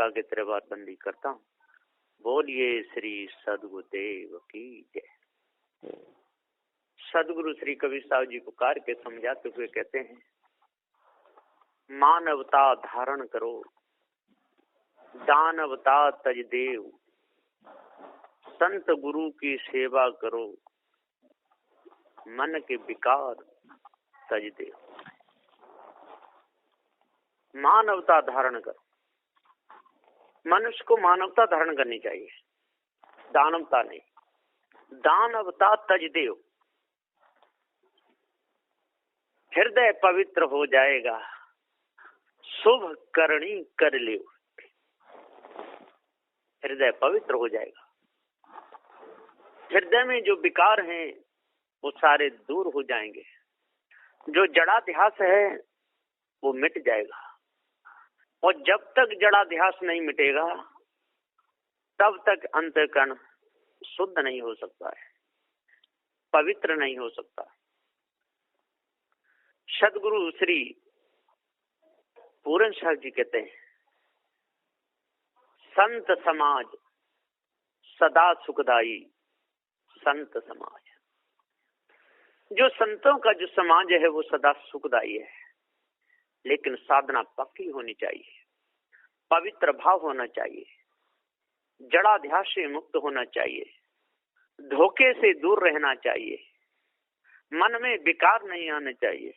झुका के त्रिवार बंदी करता हूँ। बोलिए श्री सद्गुरुदेव की जय। सदगुरु श्री कबीर साहब जी पुकार के समझाते हुए कहते हैं, मानवता धारण करो, दानवता तज देव, संत गुरु की सेवा करो, मन के विकार तज देव। मानवता धारण करो, मनुष्य को मानवता धारण करनी चाहिए, दानवता नहीं। दानवता तज देव, हृदय पवित्र हो जाएगा, शुभ करनी कर ले। हृदय पवित्र हो जाएगा, हृदय में जो विकार हैं वो सारे दूर हो जाएंगे, जो जड़ाध्यास है वो मिट जाएगा। और जब तक जड़ाध्यास नहीं मिटेगा तब तक अंतःकरण शुद्ध नहीं हो सकता है, पवित्र नहीं हो सकता। सदगुरु श्री पूरन साहब जी कहते हैं, संत समाज सदा सुखदाई। संत समाज, जो संतों का जो समाज है वो सदा सुखदाई है, लेकिन साधना पक्की होनी चाहिए, पवित्र भाव होना चाहिए, जड़ाध्यास से मुक्त होना चाहिए, धोखे से दूर रहना चाहिए, मन में विकार नहीं आने चाहिए,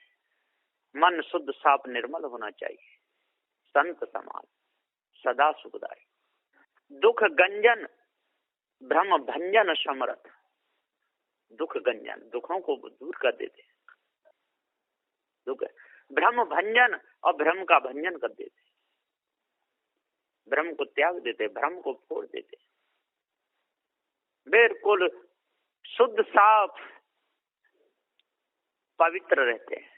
मन शुद्ध साफ निर्मल होना चाहिए। संत समाज सदा सुखदाई, दुख गंजन भ्रम भंजन समरथ। दुख गंजन, दुखों को दूर कर देते, दुख भ्रम भंजन, और भ्रम का भंजन कर देते, भ्रम को त्याग देते, भ्रम को फोड़ देते, बिल्कुल शुद्ध साफ पवित्र रहते हैं।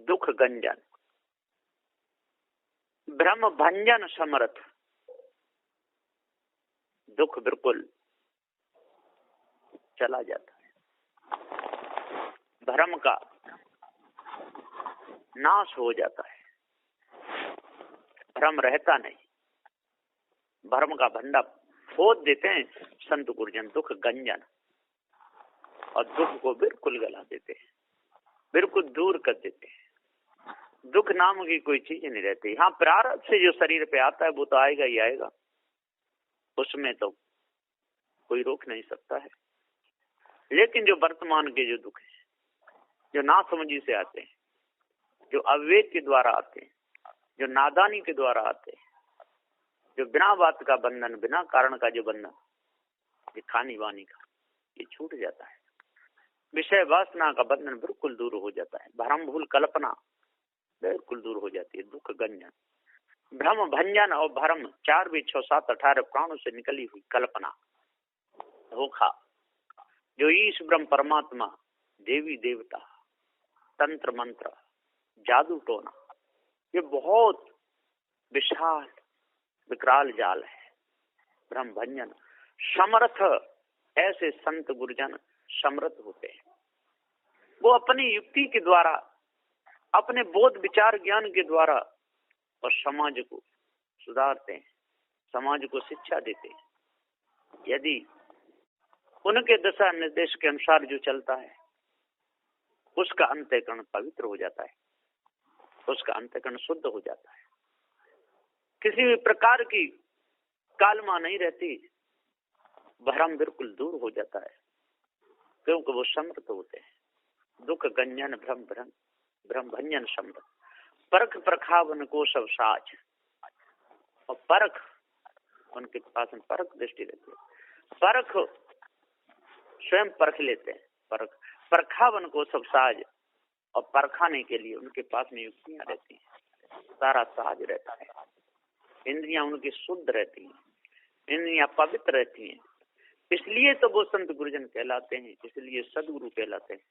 दुख गंजन भ्रम भंजन समर्थ, दुख बिल्कुल चला जाता है, भ्रम का नाश हो जाता है, भ्रम रहता नहीं, भ्रम का भंडा फोड़ देते हैं संत गुरुजन। दुख गंजन, और दुख को बिल्कुल गला देते हैं, बिल्कुल दूर कर देते हैं। दुख नाम की कोई चीज नहीं रहती। हाँ, प्रारब्ध से जो शरीर पे आता है वो तो आएगा ही आएगा, उसमें तो कोई रोक नहीं सकता है। लेकिन जो वर्तमान के जो दुख है, जो नासमझी से आते हैं, जो अविवेक के द्वारा आते हैं, जो नादानी के द्वारा आते हैं, जो बिना बात का बंधन, बिना कारण का जो बंधन, ये खानी वानी का, ये छूट जाता है। विषय वासना का बंधन बिल्कुल दूर हो जाता है, भ्रम भूल कल्पना बिल्कुल दूर हो जाती है। दुख गंजन भ्रम भंजन और भ्रम, 4 भी 6 7 18 प्राणों से निकली हुई कल्पना, धोखा, जो ईश ब्रह्म परमात्मा, देवी देवता, तंत्र मंत्र, जादू टोना, ये बहुत विशाल विकराल जाल है। भ्रम भंजन समर्थ, ऐसे संत गुरुजन समर्थ होते हैं, वो अपनी युक्ति के द्वारा, अपने बोध विचार ज्ञान के द्वारा और समाज को सुधारते हैं, समाज को शिक्षा देते हैं। यदि उनके दिशा निर्देश के अनुसार जो चलता है उसका अंतःकरण पवित्र हो जाता है, उसका अंतःकरण शुद्ध हो जाता है, किसी भी प्रकार की कालमा नहीं रहती, भ्रम बिल्कुल दूर हो जाता है, क्योंकि वो समर्थ होते हैं। दुख गंजन भ्रम भ्रम भ्रम भंजन समर्थ, परख प्रखावन को सब साज। और परख, उनके पास में परख दृष्टि रहती है, परख स्वयं परख लेते हैं, परख परखावन को सब साज, और परखाने के लिए उनके पास में युक्तियां रहती हैं, सारा साज रहता है, इंद्रियां उनकी शुद्ध रहती हैं, इंद्रियां पवित्र रहती हैं। इसलिए तो वो संत गुरुजन कहलाते हैं, इसलिए सदगुरु कहलाते हैं,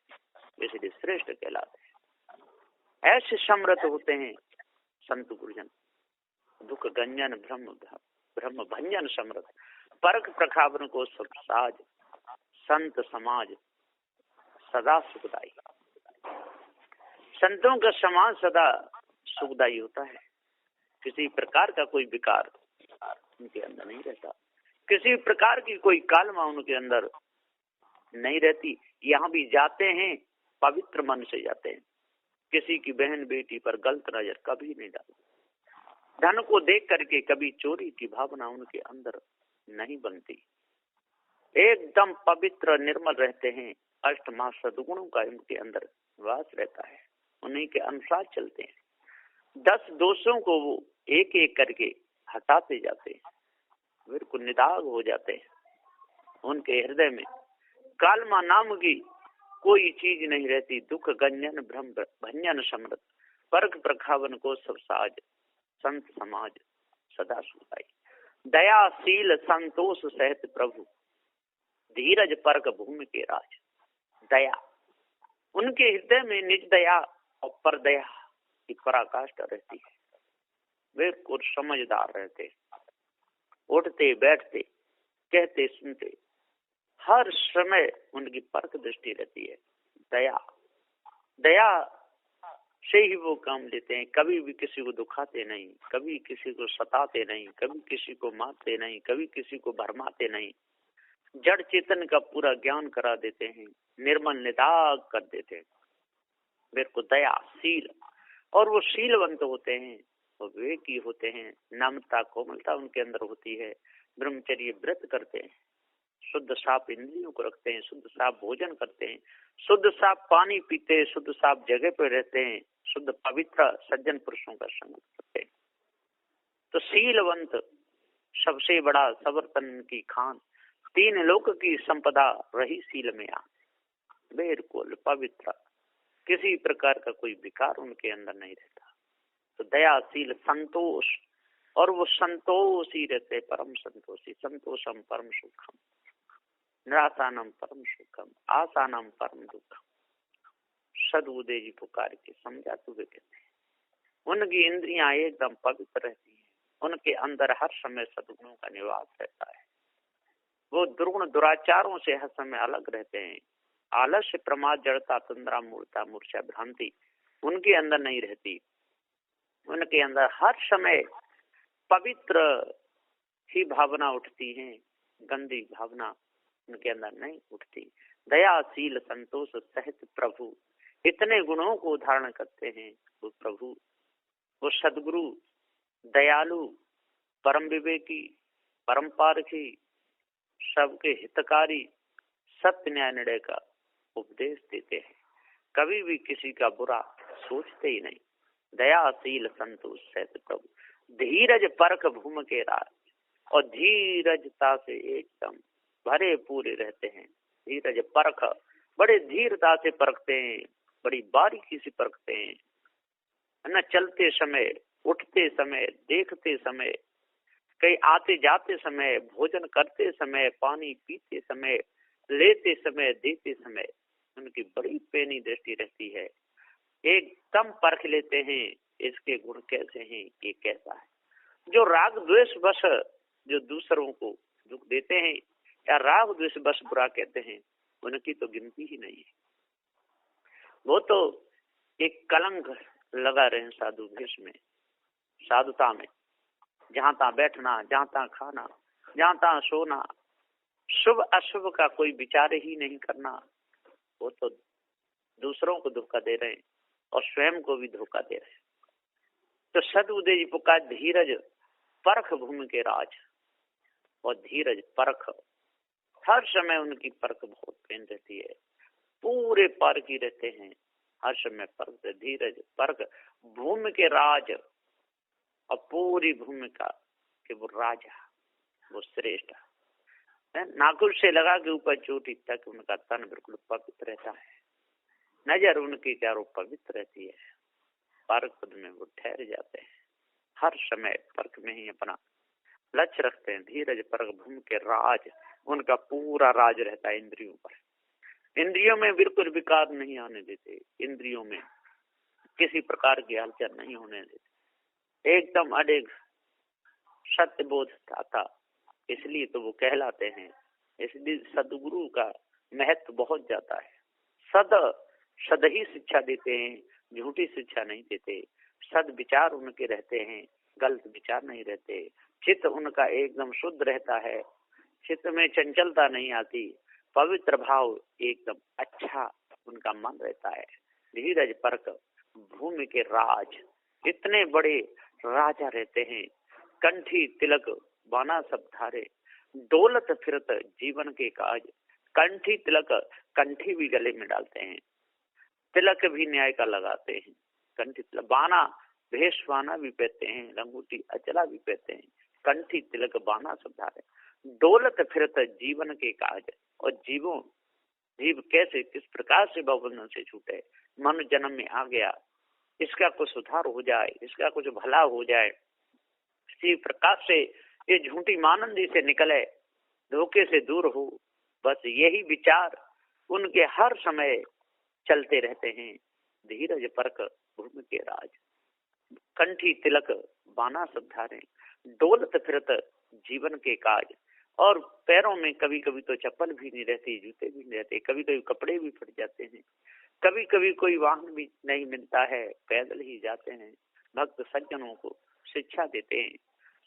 इसलिए श्रेष्ठ कहलाते हैं। ऐसे समर्थ होते हैं संत गुरुजन। दुख गंजन भ्रम भंजन समर्थ, परख प्रखावन को सब साज, संत समाज सदा सुखदाई। संतों का समाज सदा सुखदाई होता है, किसी प्रकार का कोई विकार उनके अंदर नहीं रहता, किसी प्रकार की कोई कालमा उनके अंदर नहीं रहती। यहाँ भी जाते हैं पवित्र मन से जाते हैं, किसी की बहन बेटी पर गलत नजर कभी नहीं डालते, धन को देख करके कभी चोरी की भावना उनके अंदर नहीं बनती, एकदम पवित्र निर्मल रहते हैं। अष्टमा सद्गुणों का इनके अंदर वास रहता है, उन्हीं के अनुसार चलते हैं। 10 दोषों को वो एक एक करके हटाते जाते हैं, बिल्कुल निदाग हो जाते हैं। उनके हृदय में कालमा नाम की कोई चीज नहीं रहती। दुख गंजन भ्रम भंजन समृत परख प्रखावन को सब साज संत समाज सदा सुधाई। दयाशील संतोष सहित प्रभु धीरज परक भूमि के राज। दया, उनके हृदय में निज दया और पर दया की पराकाष्ठा रहती है। वे कुछ समझदार रहते, उठते बैठते कहते सुनते हर समय उनकी परक दृष्टि रहती है। दया, दया से ही वो काम लेते हैं। कभी भी किसी को दुखाते नहीं, कभी किसी को सताते नहीं, कभी किसी को मारते नहीं, कभी किसी को भरमाते नहीं। जड़ चेतन का पूरा ज्ञान करा देते हैं, निर्मल निदाग कर देते हैं। मेरे को दयाशील, और वो शीलवंत होते हैं, वो विवेकी होते हैं। नम्रता कोमलता उनके अंदर होती है। ब्रह्मचर्य व्रत करते हैं, शुद्ध साफ इंद्रियों को रखते हैं, शुद्ध साफ भोजन करते हैं, शुद्ध साफ पानी पीते हैं, शुद्ध साफ जगह पर रहते हैं, शुद्ध पवित्र सज्जन पुरुषों का संग करते हैं। तो शीलवंत सबसे बड़ा सवर्तन की खान, 3 लोक की संपदा रही शील में आ। बिल्कुल पवित्र, किसी प्रकार का कोई विकार उनके अंदर नहीं रहता। तो दयाशील संतोष, और वो संतोषी रहते, परम संतोषी। संतोषम परम सुखम निरासानम परम सुखम आसानम परम दुखम। सदबुद्धे जी पुकार के समझाते हुए कहते हैं, उनकी इंद्रियां एकदम पवित्र रहती हैं, उनके अंदर हर समय सद्गुणों का निवास रहता है। वो दुर्गुण दुराचारों से हर समय अलग रहते हैं। आलस्य प्रमाद जड़ता तंद्रा मूर्ता मूर्छा भ्रांति उनके अंदर नहीं रहती। उनके अंदर हर समय पवित्र ही भावना उठती है, गंदी भावना उनके अंदर नहीं उठती। दयाशील संतोष सहित प्रभु, इतने गुणों को धारण करते हैं वो प्रभु, वो सदगुरु, दयालु, परम विवेकी, परम पारखी, सबके हितकारी, सत्य न्याय निर्णय का उपदेश देते हैं। कभी भी किसी का बुरा सोचते ही नहीं। दयाशील संतोष सहित प्रभु धीरज परख भूमि के राज, और धीरजता से एकदम भरे पूरे रहते हैं। धीरज परख, बड़े धीरता से परखते हैं, बड़ी बारीकी से परखते हैं, है ना। चलते समय, उठते समय, देखते समय, कहीं आते जाते समय, भोजन करते समय, पानी पीते समय, लेते समय, देते समय उनकी बड़ी पैनी दृष्टि रहती है। एकदम परख लेते हैं इसके गुण कैसे हैं, ये कैसा है। जो राग द्वेष बस जो दूसरों को दुख देते हैं या राग द्वेष बस बुरा कहते हैं, उनकी तो गिनती ही नहीं है। वो तो एक कलंक लगा रहे हैं साधु वेश में, साधुता में। जहां तहाँ बैठना, जहां तहाँ खाना, जहां तहाँ सोना, शुभ अशुभ का कोई विचार ही नहीं करना, वो तो दूसरों को धोखा दे रहे हैं और स्वयं को भी धोखा दे रहे हैं। तो सदबुद्धे जी पुकार धीरज परख भूमि के राज, और धीरज परख, हर समय उनकी परख बहुत पेन रहती है। पूरे पारखी रहते हैं, हर समय परख, धीरज परख भूमि के राज, और पूरी भूमिका के वो राजा, वो श्रेष्ठ है। नाखुन से लगा के ऊपर चोटी तक उनका तन बिल्कुल पवित्र रहता है। नजर उनकी चारों पवित्र रहती है। परख पद में वो ठहर जाते हैं, हर समय परख में ही अपना लक्ष्य रखते हैं। धीरज परख भूमि के राज, उनका पूरा राज रहता है इंद्रियों पर। इंद्रियों में बिल्कुल विकार नहीं आने देते, इंद्रियों में किसी प्रकार की हलचल नहीं होने देते। एकदम अडिग सत्य बोध था, इसलिए तो वो कहलाते हैं। इसलिए सदगुरु का महत्व बहुत ज्यादा है। सद ही शिक्षा देते हैं, झूठी शिक्षा नहीं देते। सद विचार उनके रहते हैं, गलत विचार नहीं रहते, चित्त उनका एकदम शुद्ध रहता है, चित्त में चंचलता नहीं आती, पवित्र भाव एकदम अच्छा उनका मन रहता है। धीरज परक भूमि के राज, इतने बड़े राजा रहते हैं, कंठी तिलक बाना सब धारे, दौलत फिरत जीवन के काज। कंठी तिलक, कंठी भी गले में डालते हैं, तिलक भी न्याय का लगाते हैं, कंठी तिलक बाना भेषवाना भी पहनते हैं, लंगूटी अचला भी पहनते हैं, कंठी तिलक बाना सब धारे, दौलत फिरत जीवन के काज। और जीव कैसे किस प्रकार से बंधन से छूटे, मनुष्य जन्म में आ गया, इसका कुछ सुधार हो जाए, इसका कुछ भला हो जाए, इसी प्रकार से ये झूठी मानंदी से निकले, धोखे से दूर हो, बस यही विचार उनके हर समय चलते रहते हैं। धीरज परक भूमि के राज, कंठी तिलक बाना सब धारे, दौलत फिरत जीवन के काज। और पैरों में कभी कभी तो चप्पल भी नहीं रहती, जूते भी नहीं रहते, कभी कभी कपड़े भी फट जाते हैं, कभी कभी कोई वाहन भी नहीं मिलता है, पैदल ही जाते हैं। भक्त सज्जनों को शिक्षा देते हैं,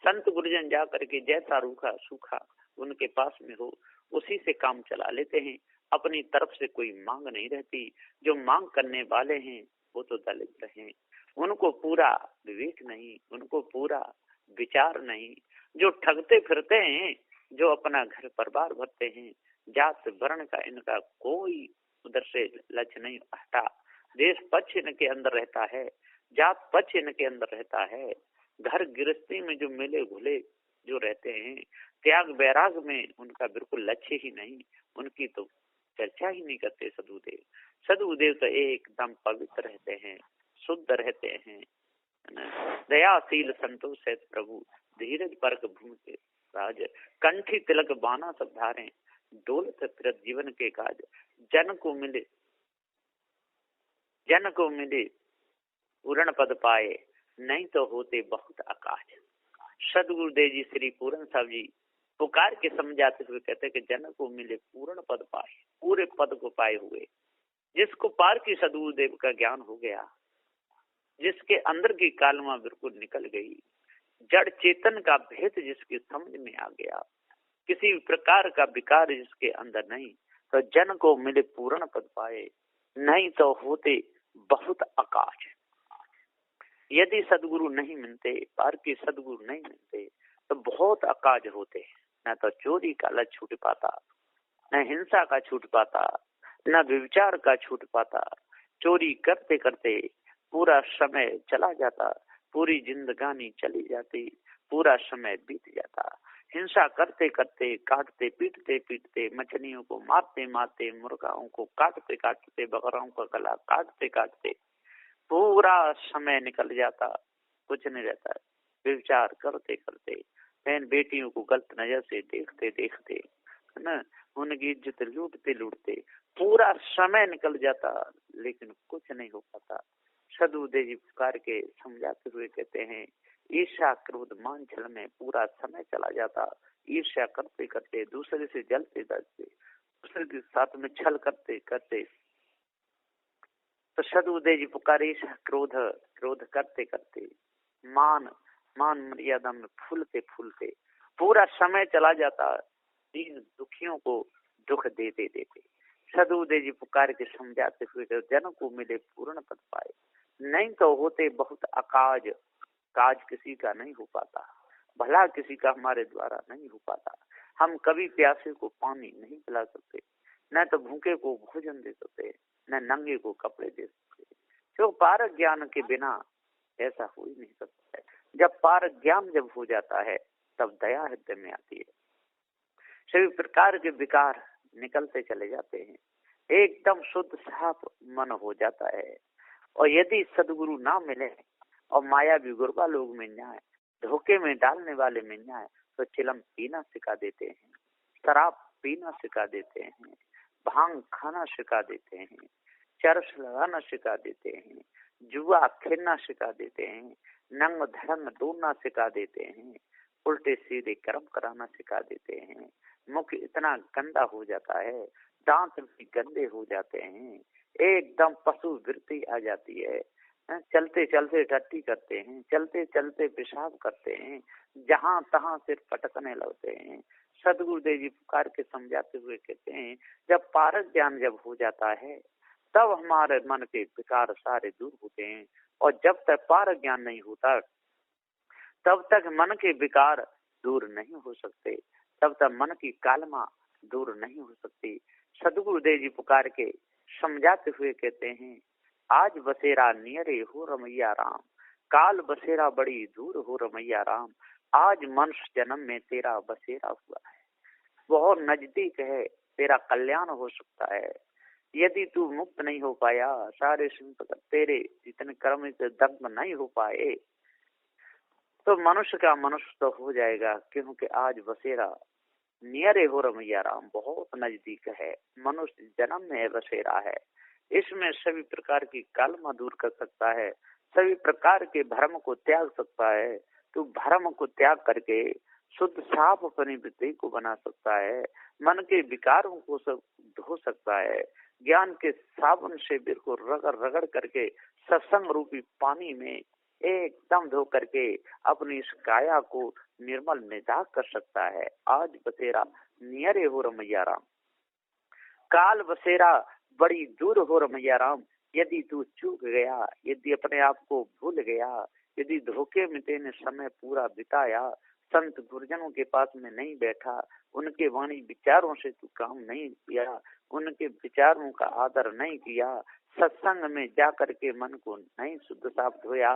संत गुरुजन जा करके जैसा रूखा सूखा उनके पास में हो उसी से काम चला लेते हैं, अपनी तरफ से कोई मांग नहीं रहती। जो मांग करने वाले हैं वो तो दलित हैं, उनको पूरा विवेक नहीं, उनको पूरा विचार नहीं। जो ठगते फिरते हैं, जो अपना घर परिवार भरते हैं, जात वर्ण का इनका कोई उधर से लक्ष्य नहीं हटा, देश पक्ष इनके अंदर रहता है, जात पक्ष इनके अंदर रहता है, घर गृहस्थी में जो मिले घुले जो रहते हैं, त्याग वैराग में उनका बिल्कुल लक्ष्य ही नहीं, उनकी तो चर्चा ही नहीं करते। सदुदेव तो एकदम पवित्र रहते हैं, शुद्ध रहते हैं, दयाशील संतोष है प्रभु, धीरज परक भूमि के राज, कंठी तिलक बाना सब धारे, दौलत फिरत जीवन के काज। जन को मिले पूर्ण पद पाए, नहीं तो होते बहुत आकाश। सदगुरुदेव जी श्री पूरन साहब जी पुकार के समझाते हुए कहते कि जन को मिले पूर्ण पद पाए, पूरे पद को पाए हुए, जिसको पार की सदगुरुदेव का ज्ञान हो गया, जिसके अंदर की कालमा बिल्कुल निकल गई, जड़ चेतन का भेद जिसकी समझ में आ गया, किसी प्रकार का विकार जिसके अंदर नहीं, तो जन को मिले पूर्ण पद पाए, नहीं तो होते बहुत आकाश। यदि सदगुरु नहीं मिलते, पार के सदगुरु नहीं मिलते, तो बहुत आकाश होते। न तो चोरी का लत छूट पाता, न हिंसा का छूट पाता, न व्यभिचार का छूट पाता। चोरी करते करते पूरा समय चला जाता, पूरी जिंदगानी चली जाती, पूरा समय बीत जाता। हिंसा करते करते, काटते पीटते पीटते, मछलियों को मारते मारते, मुर्गाओं को काटते काटते, बकरों का गला काटते काटते पूरा समय निकल जाता, कुछ नहीं रहता। व्यभिचार करते करते, बहन बेटियों को गलत नजर से देखते देखते, है ना, उनकी इज्जत लूटते लूटते पूरा समय निकल जाता, लेकिन कुछ नहीं हो पाता। सदगुरुदेव जी पुकार के समझाते हुए कहते हैं, ईर्ष्या क्रोध मान छल में पूरा समय चला जाता। ईर्ष्या करते करते, दूसरे से जलते जलते, दूसरे के साथ में छल करते करते, तो सदगुरुदेव जी पुकारे ईर्ष्या क्रोध करते करते, मान मर्यादा में फूलते फूलते पूरा समय चला जाता, दीन दुखियों को दुख देते देते। सदगुरुदेव जी पुकार के समझाते हुए जन को मिले पूर्ण पद पाए, नहीं तो होते बहुत अकाज। काज किसी का नहीं हो पाता, भला किसी का हमारे द्वारा नहीं हो पाता। हम कभी प्यासे को पानी नहीं पिला सकते, न तो भूखे को भोजन दे सकते, न नंगे को कपड़े दे सकते। जो पार ज्ञान के बिना ऐसा हो ही नहीं सकता है। जब पार ज्ञान जब हो जाता है, तब दया हृदय में आती है, सभी प्रकार के विकार निकलते चले जाते हैं, एकदम शुद्ध साफ मन हो जाता है। और यदि सदगुरु ना मिले और माया भी गुरबा लोग मिल जाए, धोखे में डालने वाले मिल जाए, तो चिलम पीना सिखा देते हैं, शराब पीना सिखा देते हैं, भांग खाना सिखा देते हैं, चरस लगाना सिखा देते हैं, जुआ खेलना सिखा देते हैं, नंग धर्म ढूंढना सिखा देते हैं, उल्टे सीधे कर्म कराना सिखा देते हैं। मुख इतना गंदा हो जाता है, दांत भी गंदे हो जाते हैं, एकदम पशु वृत्ति आ जाती है। चलते चलते टट्टी करते हैं, चलते चलते पेशाब करते हैं, जहां तहां सिर पटकने लगते हैं। सदगुरुदेव जी पुकार के समझाते हुए कहते हैं, जब पारक ज्ञान जब हो जाता है तब हमारे मन के विकार सारे दूर होते हैं, और जब तक पारक ज्ञान नहीं होता तब तक मन के विकार दूर नहीं हो सकते, तब तक मन की कालमा दूर नहीं हो सकती। सदगुरुदेव जी पुकार के समझाते हुए कहते हैं, आज बसेरा नियरे हो रमैया राम, काल बसेरा बड़ी दूर हो रमैया राम। आज मनुष्य जन्म में तेरा बसेरा हुआ है, बहुत नजदीक है, तेरा कल्याण हो सकता है। यदि तू मुक्त नहीं हो पाया, सारे तेरे जितने कर्म से दग्ध नहीं हो पाए, तो मनुष्य का मनुष्य तो हो जाएगा, क्योंकि आज बसेरा नियरे हो रमैया राम, बहुत नजदीक है, मनुष्य जन्म में बसेरा है। इसमें सभी प्रकार की कालमा दूर कर सकता है, सभी प्रकार के भ्रम को त्याग सकता है। तो भ्रम को त्याग करके शुद्ध साफ अपनी वृत्ति को बना सकता है, मन के विकारों को सब धो सकता है, ज्ञान के साबुन से बिल्कुल रगड़ रगड़ करके सत्संग रूपी पानी में एकदम धो करके अपनी इस काया को निर्मल निजात कर सकता है। आज बसेरा नियरे हो रमैया राम, काल बसेरा बड़ी दूर हो रमैया राम। यदि तू चूक गया, यदि अपने आप को भूल गया, यदि धोखे में तेने समय पूरा बिताया, संत गुरुजनों के पास में नहीं बैठा, उनके वाणी विचारों से तू काम नहीं किया, उनके विचारों का आदर नहीं किया, सत्संग में जा करके मन को नहीं शुद्ध साफ धोया,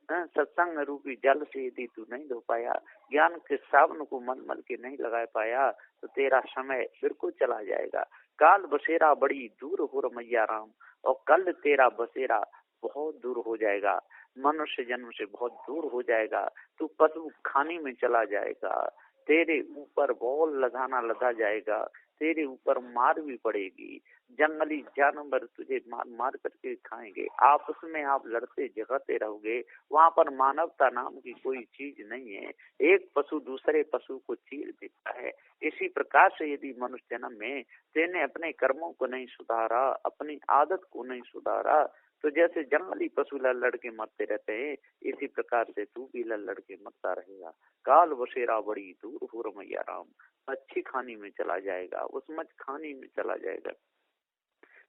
सत्संग रूपी जल से यदि तू नहीं धो पाया, ज्ञान के साबुन को मल मल के नहीं लगा पाया, तो तेरा समय बिल्कुल चला जाएगा। काल बसेरा बड़ी दूर हो रमैया राम, और कल तेरा बसेरा बहुत दूर हो जाएगा, मनुष्य जन्म से बहुत दूर हो जाएगा। तू पशु खाने में चला जाएगा, तेरे ऊपर बॉल लगाना लगा जाएगा, तेरे ऊपर मार भी पड़ेगी, जंगली जानवर तुझे मार मार करके खाएंगे, आपस में आप लड़ते झगड़ते रहोगे, वहां पर मानवता नाम की कोई चीज नहीं है, एक पशु दूसरे पशु को चीर देता है। इसी प्रकार से यदि मनुष्य जन्म में तेने अपने कर्मों को नहीं सुधारा, अपनी आदत को नहीं सुधारा, तो जैसे जंगली पशु लड़ के मरते रहते हैं, इसी प्रकार से तू भी लड़ के मरता रहेगा। काल बसेरा बड़ी दूर हो रमैया राम, अच्छी खानी में चला जाएगा, उस मच खानी में चला जाएगा,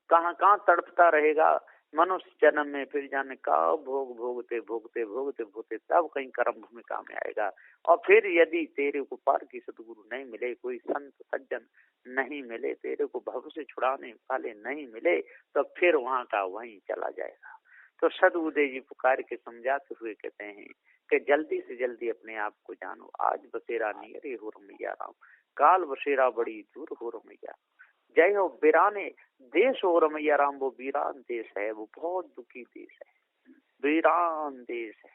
कहाँ कहाँ तड़पता रहेगा मनुष्य जन्म में, फिर जाने कब भोग भोगते भोगते भोगते भोगते तब कहीं कर्म भूमिका में आएगा। और फिर यदि तेरे को पार की सदगुरु नहीं मिले, कोई संत सज्जन नहीं मिले, तेरे को भव से छुड़ाने वाले नहीं मिले, तो फिर वहां का वहीं चला जाएगा। तो सदगुरुदेव जी पुकार के समझाते हुए कहते हैं कि जल्दी से जल्दी अपने आप को जानो, आज बसेरा नियरे हो रमैया राम, काल बसेरा बड़ी दूर हो रमैया। जय हो वीराने देश हो रमैया राम, वो वीरान देश है, वो बहुत दुखी देश है, वीरान देश है,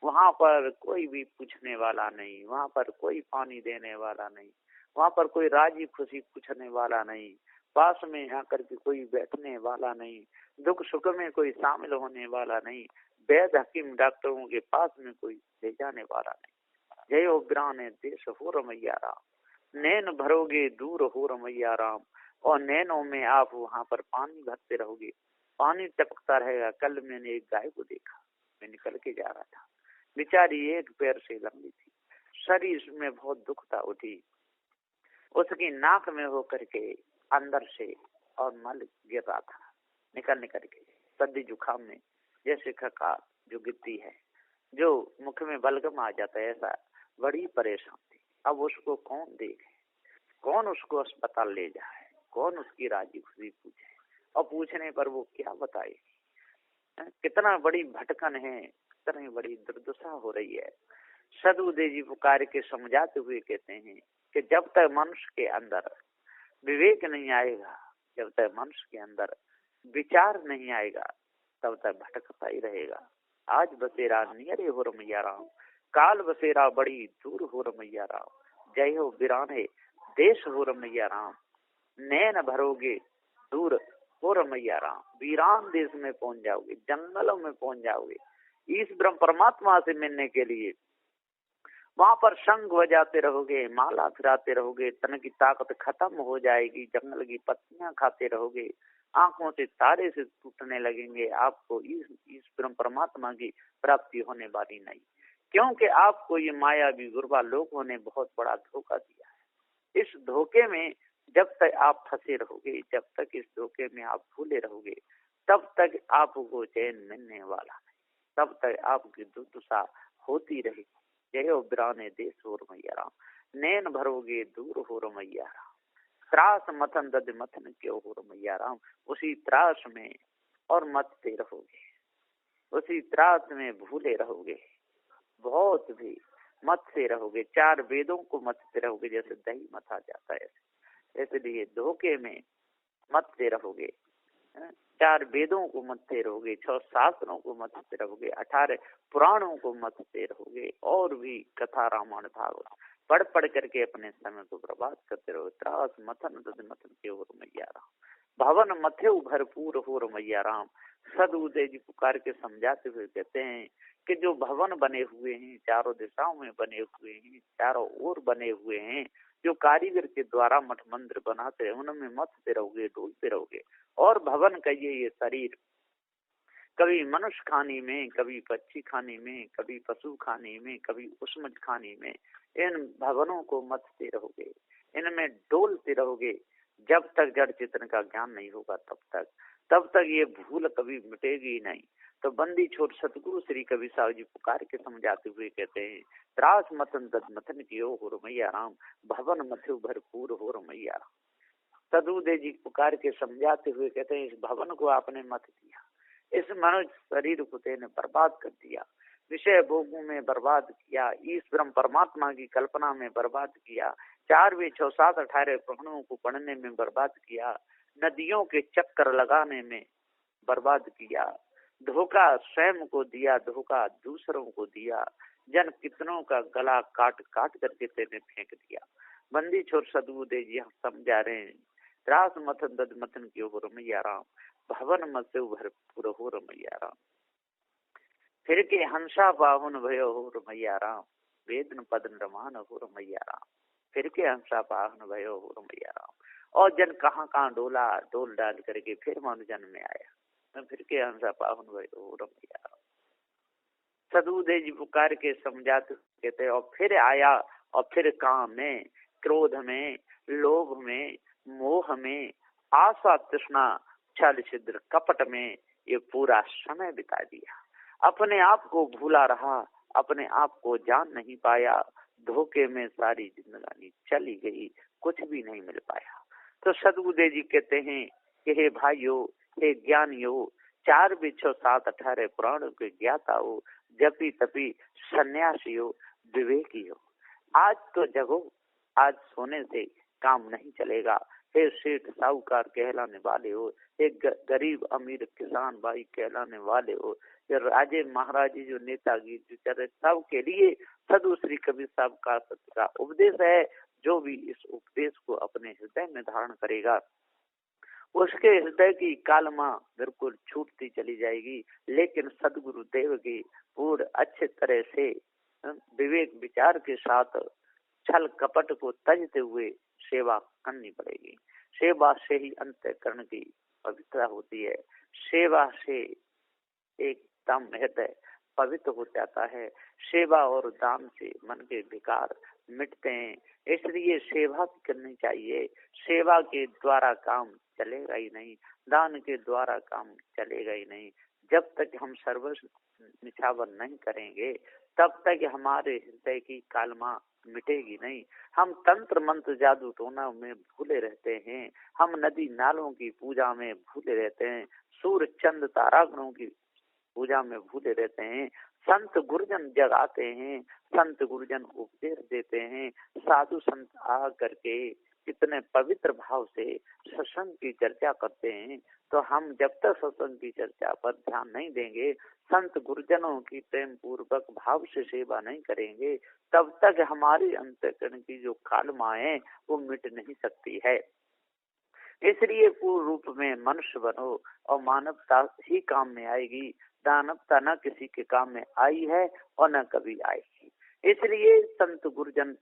वहां पर कोई भी पूछने वाला नहीं, वहां पर कोई पानी देने वाला नहीं, वहां पर कोई राजी खुशी पूछने वाला नहीं, पास में आकर के कोई बैठने वाला नहीं, दुख सुख में कोई शामिल होने वाला नहीं, वैद्य हकीम डॉक्टरों के पास में कोई ले जाने वाला नहीं। जय हो वीराने देश हो रमैया राम, नैन भरोगे दूर हो रमैया राम, और नैनों में आप वहां पर पानी भरते रहोगे, पानी टपकता रहेगा। कल मैंने एक गाय को देखा, मैं निकल के जा रहा था, बेचारी एक पैर से लंबी थी, शरीर में बहुत दुख था, उठी, उसकी नाक में होकर के अंदर से और मल गिर रहा था, निकल निकल के सर्दी जुकाम में जैसे खकार जो गिरती है, जो मुख में बलगम आ जाता है, ऐसा बड़ी परेशान थी। अब उसको कौन देखे, कौन उसको अस्पताल ले जाए, कौन उसकी राजी खुशी पूछे, और पूछने पर वो क्या बताए, कितना बड़ी भटकन है, कितनी बड़ी दुर्दशा हो रही है। सदगुरुदेव जी पुकार के समझाते हुए कहते हैं कि जब तक मनुष्य के अंदर विवेक नहीं आएगा, जब तक मनुष्य के अंदर विचार नहीं आएगा, तब तक भटकता ही रहेगा। आज बसेरा नियरे हो रमैया राम, काल बसेरा बड़ी दूर हो रमैया राम, जय हो वीराने देश हो रमैया राम, नैन भरोगे दूर हो रमैया राम, वीरान देश में पहुंच जाओगे, जंगलों में पहुंच जाओगे, इस ब्रह्म परमात्मा से मिलने के लिए। वहां पर शंख बजाते रहोगे, माला फिराते रहोगे, तन की ताकत खत्म हो जाएगी, जंगल की पत्तियां खाते रहोगे, आंखों से तारे से टूटने लगेंगे, आपको इस परमात्मा की प्राप्ति होने वाली नहीं, क्योंकि आपको ये मायावी गुरबा लोगों ने बहुत बड़ा धोखा दिया है। इस धोखे में जब तक आप फंसे रहोगे, जब तक इस धोखे में आप भूले रहोगे, तब तक आपको चैन मिलने वाला नहीं, तब तक आपकी दुर्दशा होती रहेगी। जय हो बिराने देश हो रमैया राम, नैन भरोगे दूर हो रमैया राम, त्रास मथन दद मथन क्यों हो रमैया राम। उसी त्रास में और मथते रहोगे, उसी त्रास में भूले रहोगे, बहुत भी मथते रहोगे, चार वेदों को मथते रहोगे जैसे दही मथा जाता है, इसलिए धोखे में मथते रहोगे, चार वेदों को मथते रहोगे, 6 शास्त्रों को मथते रहोगे, 18 पुराणों को मथते रहोगे, और भी कथा रामायण भागवत पढ़ पढ़ करके अपने समय को बर्बाद करते रहो। त्रास मथन दद मथन के हो रमैया राम, भवन मथे भरपूर हो रमैया राम। सदउदय जी पुकार के समझाते हुए कहते हैं कि जो भवन बने हुए हैं, चारों दिशाओं में बने हुए हैं, चारों ओर बने हुए हैं, जो कारीगर के द्वारा मठ मंदिर बनाते हैं, उनमें मथते रहोगे, डोलते रहोगे। और भवन कहिए ये शरीर, कभी मनुष्य खाने में, कभी पक्षी खाने में, कभी पशु खाने में, कभी उष्मज खाने में, इन भवनों को मथते रहोगे, इनमें डोलते रहोगे, जब तक जड़ चेतन का ज्ञान नहीं होगा तब तक ये भूल कभी मिटेगी नहीं। तो बंदी छोड़ सतगुरु श्री कबीर साहब जी पुकार के समझाते हुए कहते हैं, त्रास मथन दद मथन कियो हो रमैया राम, भवन मथु भरपूर हो रमैया राम। सदुदय जी पुकार के समझाते हुए कहते हैं, इस भवन को आपने मत दिया, इस मनुष्य शरीर को तेने बर्बाद कर दिया, विषय भोगों में बर्बाद किया, इस ब्रह्म परमात्मा की कल्पना में बर्बाद किया, 4 वे 6 7 18 पुराणों को पढ़ने में बर्बाद किया, नदियों के चक्कर लगाने में बर्बाद किया, धोखा स्वयं को दिया, धोखा दूसरों को दिया, जन कितनों का गला काट काट करके तेने फेंक दिया। बंदी छोर सदुदय जी समझा रहे हैं, त्रास मथन दद मथन क्यों हो रमैया राम, भवन मत भरपूर हो रमैया राम। फिर के हंसा बाहुन भयो हो रमैया राम, वेदन पदन रमान हो रमैया राम। फिर के हंसा बाहुन भयो हो रमैया राम। और जन कहाँ कहाँ डोला, डोल डाल करके फिर मनु जन्म में आया, फिर के हंसा बाहुन भयो हो रमैया राम। सदुदय जी पुकार के समझाते कहते, और फिर आया, और फिर काम में, क्रोध में, लोभ में, मोह में, आशा तृष्णा, छल छिद्र कपट में ये पूरा समय बिता दिया, अपने आप को भूला रहा, अपने आप को जान नहीं पाया, धोखे में सारी जिंदगानी चली गई, कुछ भी नहीं मिल पाया। तो सदगुरुदेव जी कहते हैं कि हे भाइयों, हे ज्ञानियों, 4 बिच्छो 7 18 पुराणों के ज्ञाता हो, जपी तपी सन्यासी हो, विवेकी हो, आज तो जगो, आज सोने से काम नहीं चलेगा। हे सेठ साहूकार कहलाने वाले हो, एक गरीब अमीर किसान भाई कहलाने वाले हो, या राजे महाराजे जो नेताजी जो चले, सब के लिए सदु श्री कबीर साहब का उपदेश है। जो भी इस उपदेश को अपने हृदय में धारण करेगा, उसके हृदय की कालमा बिल्कुल छूटती चली जाएगी। लेकिन सदगुरु देव की पूर्ण अच्छे तरह से विवेक विचार के साथ छल कपट को तजते हुए सेवा करनी पड़ेगी। सेवा से ही अंतःकरण की पवित्रता होती है, सेवा से एकदम हृदय पवित्र हो जाता है, सेवा और दान से मन के विकार मिटते हैं। इसलिए सेवा करनी चाहिए। सेवा के द्वारा काम चलेगा ही नहीं, दान के द्वारा काम चलेगा ही नहीं। जब तक हम सर्वस्व निछावर नहीं करेंगे, तब तक हमारे हृदय की कालमा मिटेगी नहीं। हम तंत्र मंत्र जादू टोना में भूले रहते हैं, हम नदी नालों की पूजा में भूले रहते हैं, सूर्य चंद तारागणों की पूजा में भूले रहते हैं। संत गुरुजन जगाते हैं, संत गुरुजन उपदेश देते हैं, साधु संत आ करके कितने पवित्र भाव से सत्संग की चर्चा करते हैं। तो हम जब तक सत्संग की चर्चा पर ध्यान नहीं देंगे, संत गुरुजनों की प्रेम पूर्वक भाव से सेवा नहीं करेंगे, तब तक हमारी अंतःकरण की जो कालमा है वो मिट नहीं सकती है। इसलिए पूर्ण रूप में मनुष्य बनो और मानवता ही काम में आएगी। दानवता न किसी के काम में आई है और न कभी आएगी। इसलिए संत गुरुजन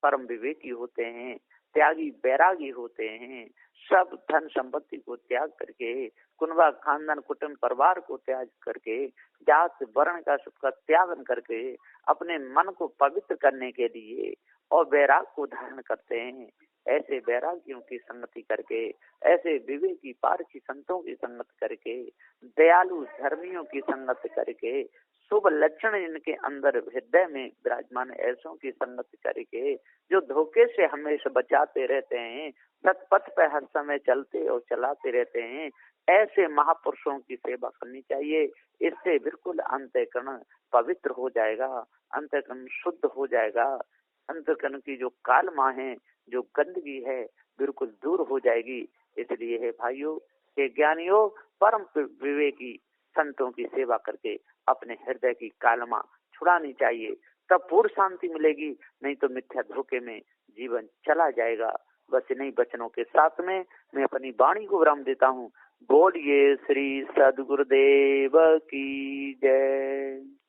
परम विवेकी होते हैं, त्यागी बैरागी होते हैं, सब धन संपत्ति को त्याग करके, कुनबा खानदान कुटुंब परिवार को त्याग करके, जात वर्ण का सबका त्याग करके अपने मन को पवित्र करने के लिए और वैराग को धारण करते हैं। ऐसे वैरागियों की संगति करके, ऐसे विवेकी पारखी संतों की संगत करके, दयालु धर्मियों की संगत करके, शुभ लक्षण इनके अंदर हृदय में विराजमान ऐसों की संगत करके, जो धोखे से हमेशा बचाते रहते हैं, सतपथ पे हर समय चलते और चलाते रहते हैं, ऐसे महापुरुषों की सेवा करनी चाहिए। इससे बिल्कुल अंतःकरण पवित्र हो जाएगा, अंतःकरण शुद्ध हो जाएगा, अंतःकरण की जो कालमा है, जो गंदगी है, बिल्कुल दूर हो जाएगी। इसलिए है भाइयों के ज्ञानियों, परम विवेकी संतों की सेवा करके अपने हृदय की कालमा छुड़ानी चाहिए, तब पूर्ण शांति मिलेगी। नहीं तो मिथ्या धोखे में जीवन चला जाएगा। बस इन्हीं वचनों के साथ में मैं अपनी वाणी को विराम देता हूँ। बोलिए श्री सद्गुरुदेव की जय।